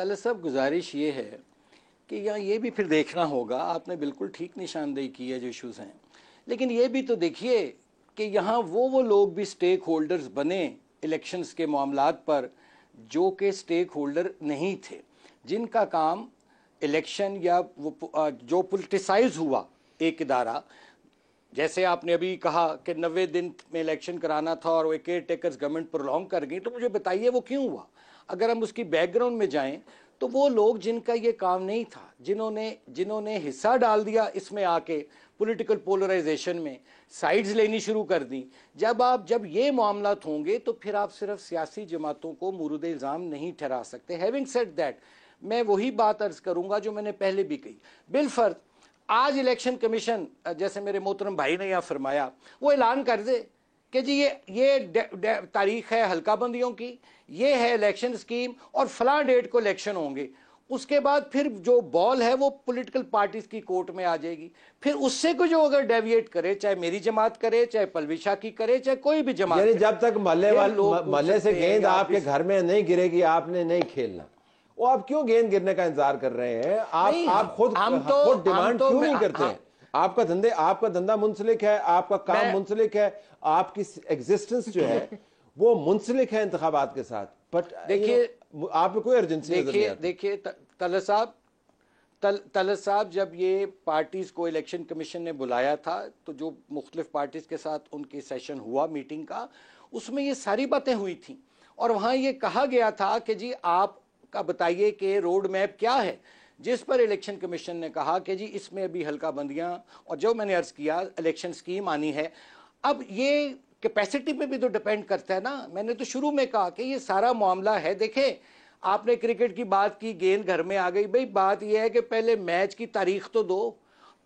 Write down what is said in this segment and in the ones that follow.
तलत साहब, गुजारिश ये है कि यहाँ ये भी फिर देखना होगा, आपने बिल्कुल ठीक निशानदेही की है जो इश्यूज़ हैं, लेकिन ये भी तो देखिए कि यहाँ वो लोग भी स्टेक होल्डर्स बने इलेक्शंस के मामलात पर जो कि स्टेक होल्डर नहीं थे, जिनका काम इलेक्शन या वो जो पोलिटिसाइज हुआ एक इदारा, जैसे आपने अभी कहा कि 90 दिन में इलेक्शन कराना था और वो केयर टेकर्स गवर्नमेंट प्रोलॉन्ग कर गई, तो मुझे बताइए वो क्यों हुआ। अगर हम उसकी बैकग्राउंड में जाएं तो वो लोग जिनका ये काम नहीं था, जिन्होंने हिस्सा डाल दिया इसमें आके पॉलिटिकल पोलराइजेशन में, साइड्स लेनी शुरू कर दी। जब ये मामलात होंगे तो फिर आप सिर्फ सियासी जमातों को मुरूद इल्ज़ाम नहीं ठहरा सकते। हैविंग सेड दैट, मैं वही बात अर्ज करूंगा जो मैंने पहले भी कही। बिलफर्ज आज इलेक्शन कमीशन, जैसे मेरे मोहतरम भाई ने यहाँ फरमाया, वो ऐलान कर दे कि जी ये तारीख है हल्का बंदियों की, ये है इलेक्शन स्कीम और फलां डेट को इलेक्शन होंगे। उसके बाद फिर जो बॉल है वो पॉलिटिकल पार्टीज की कोर्ट में आ जाएगी। फिर उससे को जो अगर डेविएट करे, चाहे मेरी जमात करे, चाहे पलविशा की करे, चाहे कोई भी जमात करे, जब तक महल्ले से गेंद आपके घर में नहीं गिरेगी आपने नहीं खेलना। वो आप क्यों गेंद गिरने का इंतजार कर रहे हैं? आप खुद डिमांड क्यों नहीं करते? आपका धंधा मुंसलिक है, आपका काम मुंसलिक है, आपकी एग्जिस्टेंस जो है वो मुंसलिक है इंतखाबात के साथ। बट देखिए आप में कोई अर्जेंसी देखिए तलत साहब, जब ये पार्टीज को इलेक्शन कमीशन ने बुलाया था तो जो मुख्तलिफ पार्टीज के साथ उनकी सेशन हुआ मीटिंग का, उसमें ये सारी बातें हुई थी और वहां ये कहा गया था कि जी आप का बताइए कि रोड मैप क्या है, जिस पर इलेक्शन कमीशन ने कहा कि जी इसमें अभी हल्का बंदियां और जो मैंने अर्ज किया इलेक्शन स्कीम आनी है। अब ये कैपेसिटी पे भी तो डिपेंड करता है ना। मैंने तो शुरू में कहा कि ये सारा मामला है, देखें आपने क्रिकेट की बात की, गेंद घर में आ गई, भाई बात यह है कि पहले मैच की तारीख तो दो,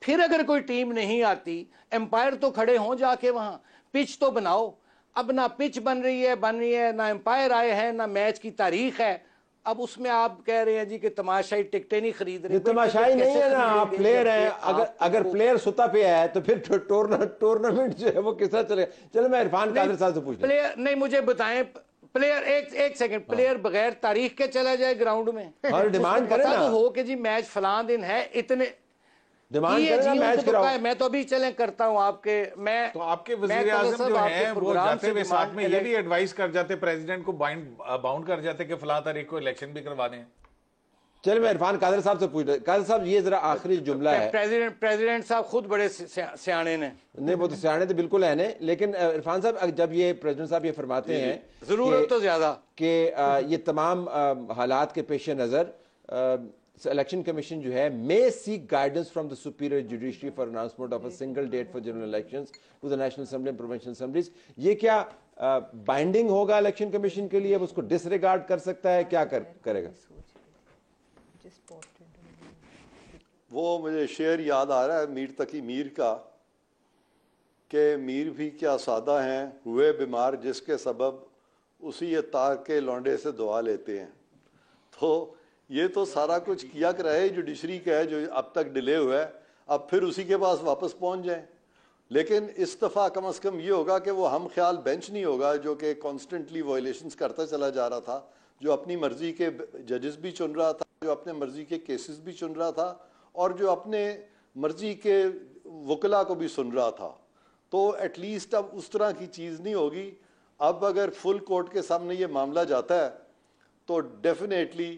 फिर अगर कोई टीम नहीं आती एम्पायर तो खड़े हों जाके वहां, पिच तो बनाओ। अब ना पिच बन रही है ना एम्पायर आए हैं, ना मैच की तारीख है। अब उसमें आप कह रहे हैं जी कि तमाशाई टिकटें नहीं खरीद रहे। तमाशाई नहीं है ना, आप प्लेयर हैं। अगर प्लेयर सुता पे है तो फिर टूर्नामेंट जो है वो किस तरह चलेगा? चलो मैं इरफान कादिर साहब से पूछ लूं। प्लेयर नहीं, मुझे बताएं, प्लेयर एक सेकंड, प्लेयर बगैर तारीख के चला जाए ग्राउंड में और डिमांड करे ना, तो हो कि जी मैच फलां दिन है, इतने डिमांड करे ना मैच कराओ। मैं तो अभी चले करता हूं आपके, मैं तो आपके वज़ीर आज़म जो हैं वो जाते हुए साथ में ये भी एडवाइस कर जाते प्रेसिडेंट को, बाउंड कर जाते कि फलां तारीख को इलेक्शन भी करवा दें। चलिए मैं इरफान कादिर साहब से पूछ रहा, कादिर साहब ये जरा आखिरी जुमला है। प्रेसिडेंट साहब खुद बड़े सियाने ने। नहीं वो तो सियाने तो बिल्कुल है ने, लेकिन इरफान साहब जब ये प्रेसिडेंट साहब ये फरमाते हैं जरूरत तो ज्यादा कि ये तमाम हालात के पेश नजर इलेक्शन कमीशन जो है may seek guidance from the superior judiciary for announcement of a single date for general elections to the National Assembly and Provincial Assemblies, ये क्या बाइंडिंग होगा इलेक्शन कमीशन के लिए? अब उसको डिसरिगार्ड कर सकता है, क्या करेगा? वो मुझे शेर याद आ रहा है मीर तकी मीर का, कि मीर भी क्या सादा हैं हुए बीमार जिसके सबब उसी ये तार के लौंडे से दुआ लेते हैं। तो ये तो सारा कुछ किया कर रहे जुडिशरी का है जो अब तक डिले हुआ है, अब फिर उसी के पास वापस पहुंच जाएं। लेकिन इस दफ़ा कम अज़ कम ये होगा कि वो हम ख्याल बेंच नहीं होगा जो कि कॉन्स्टेंटली वायलेशंस करता चला जा रहा था, जो अपनी मर्जी के जजेस भी चुन रहा था, जो अपने मर्जी के केसेस भी चुन रहा था और जो अपने मर्जी के वकला को भी सुन रहा था। तो एटलीस्ट अब उस तरह की चीज़ नहीं होगी। अब अगर फुल कोर्ट के सामने ये मामला जाता है तो डेफिनेटली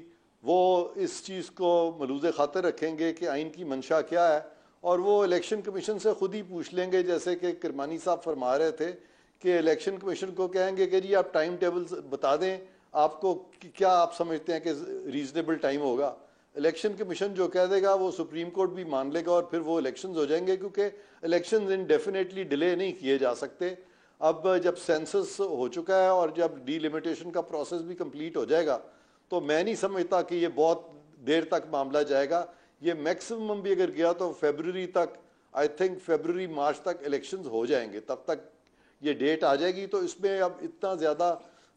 वो इस चीज़ को मलूज़ खातर रखेंगे कि आइन की मंशा क्या है, और वो इलेक्शन कमीशन से खुद ही पूछ लेंगे, जैसे कि किरमानी साहब फरमा रहे थे कि इलेक्शन कमीशन को कहेंगे कि जी आप टाइम टेबल बता दें, आपको क्या आप समझते हैं कि रीजनेबल टाइम होगा। इलेक्शन कमीशन जो कह देगा वो सुप्रीम कोर्ट भी मान लेगा और फिर वो इलेक्शंस हो जाएंगे, क्योंकि इलेक्शंस इंडेफिनेटली डिले नहीं किए जा सकते। अब जब सेंसस हो चुका है और जब डीलिमिटेशन का प्रोसेस भी कंप्लीट हो जाएगा तो मैं नहीं समझता कि ये बहुत देर तक मामला जाएगा। ये मैक्सिमम भी अगर गया तो फरवरी तक, आई थिंक फरवरी मार्च तक इलेक्शंस हो जाएंगे, तब तक ये डेट आ जाएगी। तो इसमें अब इतना ज़्यादा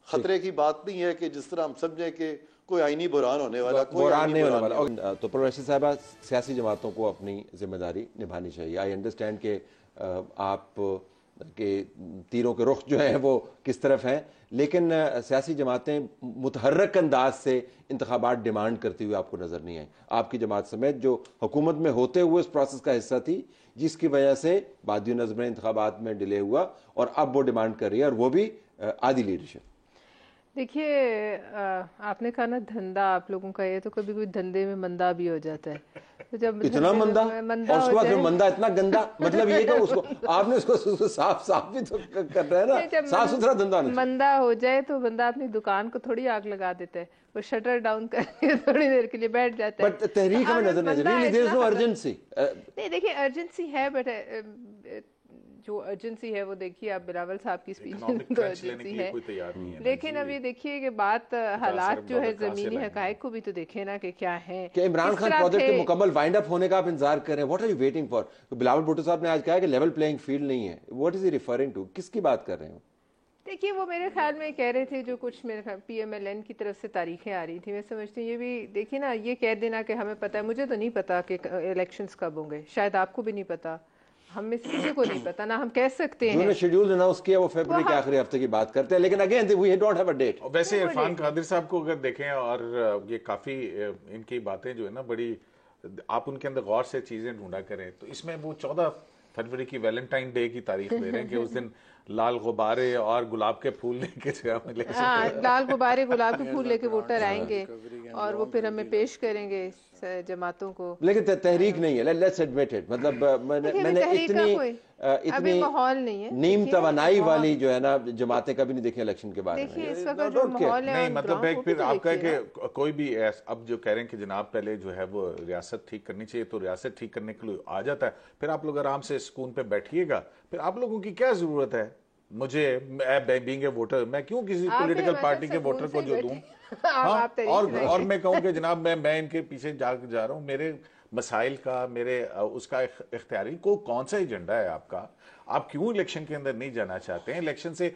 खतरे की बात नहीं है कि जिस तरह हम समझें कि कोई आईनी बुरान होने वाला, कोई बुरान नहीं होने वाला। तो प्रोफेसर साहबा, सियासी जमातों को अपनी जिम्मेदारी निभानी चाहिए। आई अंडरस्टैंड कि आप कि तीरों के रुख जो हैं वो किस तरफ हैं, लेकिन सियासी जमातें मुतहर्रक अंदाज से इंतखाबात डिमांड करती हुई आपको नज़र नहीं आई। आपकी जमात समेत जो हुकूमत में होते हुए इस प्रोसेस का हिस्सा थी, जिसकी वजह से बादी नज़र में इंतखाबात में डिले हुआ और अब वो डिमांड कर रही है, और वो भी आधी लीडरशिप। देखिए, आपने कहा ना धंधा आप लोगों का, ये तो कभी कोई धंधे में मंदा भी हो जाता है। तो जब इतना मंदा और उसके बाद फिर मंदा इतना गंदा, मतलब ये कि उसको आपने उसको साफ भी तो कर रहे हैं ना, साफ सुथरा धंधा नहीं। मंदा हो जाए तो बंदा अपनी दुकान को थोड़ी आग लगा देता है, वो शटर डाउन करके थोड़ी देर के लिए बैठ जाता है। बट तहरीक हमें नजर नहीं, really there is no urgency. नहीं, देखिए अर्जेंसी है, बट जो अर्जेंसी है वो देखिए आप बिलावल साहब की स्पीच में तो अर्जेंसी है, लेकिन अब ये देखिए कि बात हालात जो है जमीनी हकायक को भी तो देखे ना कि क्या है। कि इमरान खान प्रोजेक्ट के मुकम्मल वाइंड अप होने का आप इंतजार कर रहे हैं, what are you waiting for? Bilawal Bhutto साहब ने आज कहा कि लेवल प्लेइंग फील्ड नहीं है, what is he referring to, किसकी बात कर रहे हैं? देखिए वो मेरे ख्याल में कह रहे थे जो कुछ मेरे ख्याल PMLN की तरफ से तारीखें आ रही थी, मैं समझती हूँ ये भी देखिए ना, ये कह देना कि हमें पता है, मुझे तो नहीं पता कि इलेक्शंस कब होंगे, शायद आपको भी नहीं पता, हम में से किसी को नहीं पता ना, हम कह सकते हैं उन्होंने शेड्यूल अनाउंस किया वो फरवरी के आखिरी हफ्ते की बात करते हैं, लेकिन again we don't have a date. वैसे इरफान कादिर साहब को अगर देखें, और ये काफी इनकी बातें जो है ना बड़ी, आप उनके अंदर गौर से चीजें ढूंढा करें तो इसमें वो 14 फरवरी की वैलेंटाइन डे की तारीख दे रहे हैं कि उस दिन लाल गुब्बारे और गुलाब के फूल लेके लाल गुब्बारे गुलाब के फूल लेके वोटर आएंगे और वो फिर हमें पेश करेंगे जमातों को। लेकिन तहरीक नहीं है, लेट्स एडमिट इट, मतलब मैंने इतनी माहौल नहीं है, नीम तवानाई वाली जो है ना जमातें कभी नहीं देखी इलेक्शन के बारे में। इस वक्त जो माहौल है नहीं, मतलब फिर आप कहें कि कोई भी अब जो कह रहे हैं कि जनाब पहले जो है वो रियासत ठीक करनी चाहिए, तो रियासत ठीक करने के लिए आ जाता है, फिर आप लोग आराम से सुकून पे बैठिएगा, फिर आप लोगों की क्या जरूरत है? मुझे बीइंग ए वोटर मैं क्यों किसी पॉलिटिकल पार्टी के वोटर को जो दूं? हाँ, और मैं कहूँ कि जनाब मैं इनके पीछे जा रहा हूँ, मेरे मसाइल का, मेरे उसका इख्तियारी को कौन सा एजेंडा है आपका? आप क्यों इलेक्शन के अंदर नहीं जाना चाहते हैं? इलेक्शन से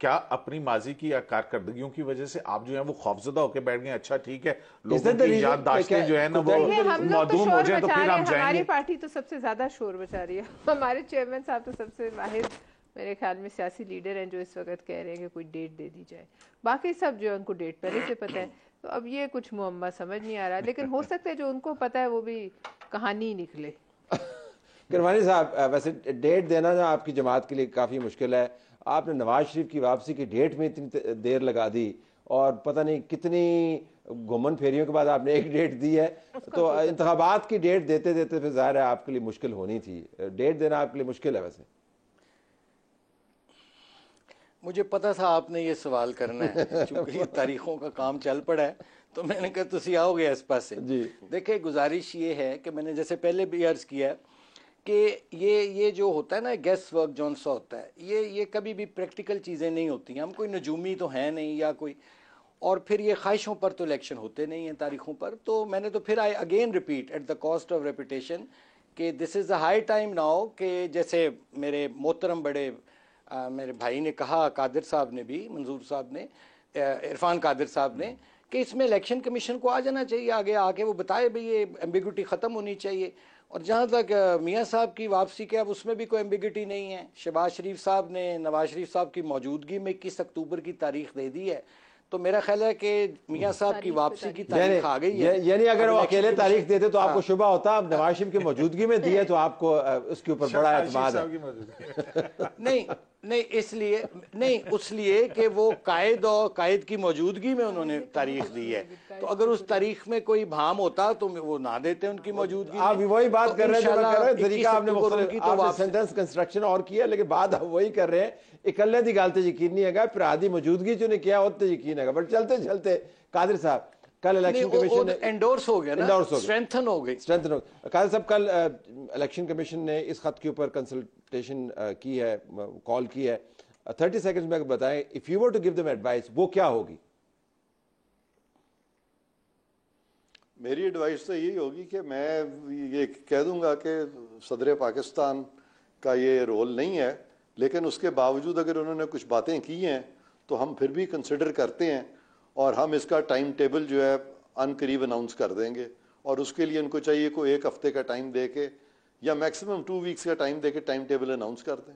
क्या अपनी माजी की या कारकर्दगियों की वजह से आप जो है वो खौफजदा होकर बैठ गए? अच्छा ठीक है, लोगों की याददाश्तें जो है ना वो मौदूम हो जाए तो फिर हम जाएंगे। हमारी पार्टी तो सबसे ज्यादा शोर मचा रही है, हमारे चेयरमैन साहब तो सबसे वाहिद मेरे ख्याल में सियासी लीडर हैं जो इस वक्त कह रहे हैं कि कोई डेट दे दी जाए, बाकी सब जो है उनको डेट पहले से पता है, तो अब ये कुछ मुअम्मा समझ नहीं आ रहा, लेकिन हो सकता है जो उनको पता है वो भी कहानी निकले। किरमानी साहब, वैसे डेट देना ना आपकी जमात के लिए काफ़ी मुश्किल है, आपने नवाज शरीफ की वापसी की डेट में इतनी देर लगा दी और पता नहीं कितनी घुमन फेरियों के बाद आपने एक डेट दी है, तो इंतखाबात की डेट देते देते फिर ज़ाहिर है आपके लिए मुश्किल होनी थी, डेट देना आपके लिए मुश्किल है। वैसे मुझे पता था आपने ये सवाल करना है, क्योंकि तारीखों का काम चल पड़ा है, तो मैंने कहा तुसी आओगे इस पास से जी। देखिए गुजारिश ये है कि मैंने जैसे पहले भी अर्ज किया कि ये जो होता है ना गेस वर्क जौन सा होता है, ये कभी भी प्रैक्टिकल चीज़ें नहीं होती हैं, हम कोई नजूमी तो हैं नहीं या कोई, और फिर ये ख्वाहिशों पर तो इलेक्शन होते नहीं हैं तारीखों पर। तो मैंने तो फिर I again repeat at the cost of reputation कि this is the high time now कि जैसे मेरे मोहतरम बड़े मेरे भाई ने कहा, कादिर साहब ने भी, मंजूर साहब ने, इरफान कादिर साहब ने, कि इसमें इलेक्शन कमीशन को आ जाना चाहिए आगे आके, वो बताए भाई ये एम्बिग्यूटी ख़त्म होनी चाहिए। और जहाँ तक मियाँ साहब की वापसी के, अब उसमें भी कोई एम्बिग्यूटी नहीं है। शहबाज शरीफ साहब ने नवाज शरीफ साहब की मौजूदगी में 21 अक्टूबर की तारीख दे दी है, तो मेरा ख्याल है कि मियाँ साहब की वापसी की तारीख आ गई है। यानी अगर वो अकेले तारीख देते तो आपको शुबा होता, अब नवाज शरीफ की मौजूदगी में दी है तो आपको उसके ऊपर बड़ा एतमाद है। नहीं इसलिए नहीं, उसलिए कि वो कायद और कायद की मौजूदगी में उन्होंने तारीख दी है, तो अगर उस तारीख में कोई भाम होता तो वो ना देते उनकी मौजूदगी। आप वही बात कर रहे हैं, तरीका आपने सेंटेंस कंस्ट्रक्शन और किया, लेकिन बात आप वही कर रहे हैं, इकल्ले दी गालते यकीन नहीं है, फिर आधी मौजूदगी जो ने किया होते यकीन है। बट चलते चलते कादिर साहब, कल इलेक्शन कमीशन एंडोर्स हो गया ना, स्ट्रेंथन हो गई। कादिर साहब, कल इलेक्शन कमीशन ने इस खत के ऊपर कंसल्टेशन की है, कॉल की है, 30 सेकंड्स में बताएं, if you were to give them advice, वो क्या होगी? मेरी एडवाइस तो यही होगी कि मैं ये कह दूंगा कि सदर पाकिस्तान का ये रोल नहीं है, लेकिन उसके बावजूद अगर उन्होंने कुछ बातें की हैं तो हम फिर भी कंसिडर करते हैं, और हम इसका टाइम टेबल जो है अनकरीब अनाउंस कर देंगे, और उसके लिए उनको चाहिए कोई 1 हफ्ते का टाइम दे के या मैक्सिमम 2 वीक्स का टाइम दे के टाइम टेबल अनाउंस कर दें।